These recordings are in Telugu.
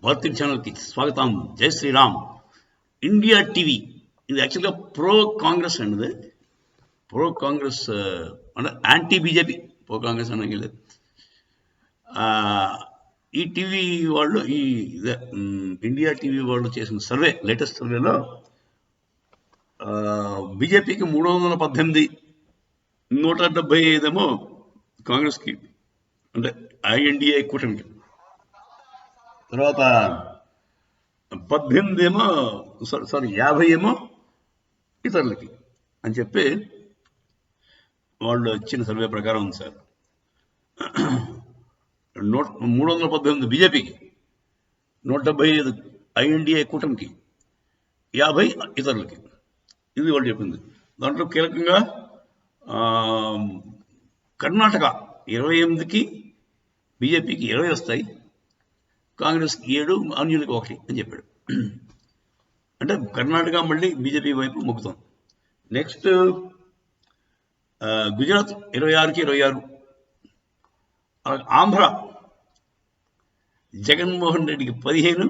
భారతీయ ఛానల్కి స్వాగతం. జై శ్రీరామ్. ఇండియా టీవీ ఇది యాక్చువల్గా ప్రో కాంగ్రెస్ అండి. ఇది ప్రో కాంగ్రెస్ అంటే యాంటీ బీజేపీ. ప్రో కాంగ్రెస్ అనగలేదు. ఈ టీవీ వాళ్ళు ఇండియా టీవీ వాళ్ళు చేసిన సర్వే, లేటెస్ట్ సర్వేలో బీజేపీకి 318, 175 కాంగ్రెస్కి, అంటే ఐఎన్డిఏ కూటమికి. తర్వాత 50 ఇతరులకి అని చెప్పి వాళ్ళు ఇచ్చిన సర్వే ప్రకారం ఉంది సార్. 318 బీజేపీకి, 175 ఐఎన్డిఏ కూటమికి, 50 ఇతరులకి. ఇది వాళ్ళు చెప్పింది. దాంట్లో కీలకంగా కర్ణాటక 28కి బీజేపీకి 20 వస్తాయి, కాంగ్రెస్కి 7, అన్యులకి 1 అని చెప్పాడు. అంటే కర్ణాటక మళ్ళీ బీజేపీ వైపు మొగ్గుతోంది. నెక్స్ట్ గుజరాత్ 26కి 26, ఆంధ్ర జగన్మోహన్ రెడ్డికి 15,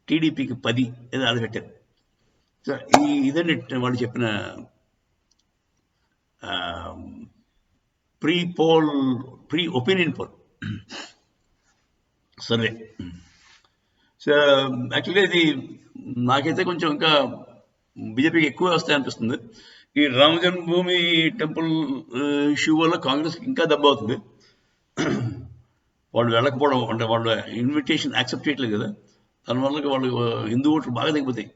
టీడీపీకి 10 ఏదో అది పెట్టారు. ఇదండి వాళ్ళు చెప్పిన pre opinion poll survey. So యాక్చువల్గా ఇది నాకైతే కొంచెం ఇంకా బీజేపీకి ఎక్కువ వస్తాయి అనిపిస్తుంది. ఈ రామ జన్మభూమి టెంపుల్ ఇష్యూ వల్ల కాంగ్రెస్ ఇంకా దెబ్బ అవుతుంది. వాళ్ళు వెళ్ళకపోవడం, అంటే వాళ్ళు ఇన్విటేషన్ యాక్సెప్ట్ చేయట్లేదు కదా, దానివల్ల వాళ్ళు హిందూ ఓట్లు బాగా తగ్గిపోతాయి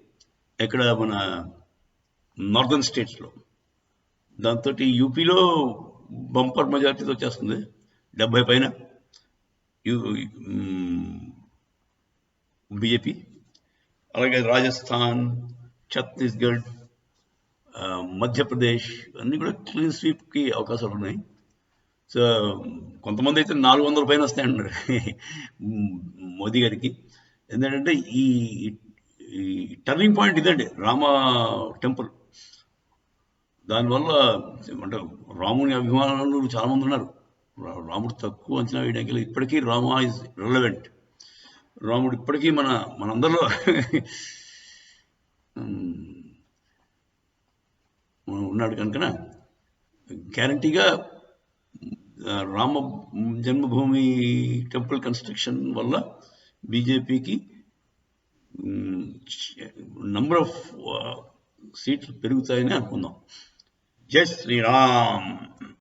ఎక్కడ మన నార్థన్ స్టేట్స్లో. దాంతో యూపీలో బంపర్ మెజార్టీతో వచ్చేస్తుంది, 70 పైన బీజేపీ. అలాగే రాజస్థాన్, ఛత్తీస్గఢ్, మధ్యప్రదేశ్ అన్నీ కూడా క్లీన్ స్వీప్కి అవకాశాలు ఉన్నాయి. సో కొంతమంది అయితే 400 పైన వస్తాయంటున్నారు మోదీ గారికి. ఎందుకంటే ఈ టర్నింగ్ పాయింట్ ఇదండి, రామ టెంపుల్. దానివల్ల అంటే రాముని అభిమానులు చాలామంది ఉన్నారు. రాముడు తక్కువ అంచనా వేయడానికి ఇప్పటికీ రామ ఇస్ రిలవెంట్. రాముడు ఇప్పటికీ మనందరిలో ఉన్నాడు కనుక గ్యారంటీగా రామ జన్మభూమి టెంపుల్ కన్స్ట్రక్షన్ వల్ల బీజేపీకి నంబర్ ఆఫ్ సీట్లు పెరుగుతాయని అనుకుందాం. జై శ్రీరామ్.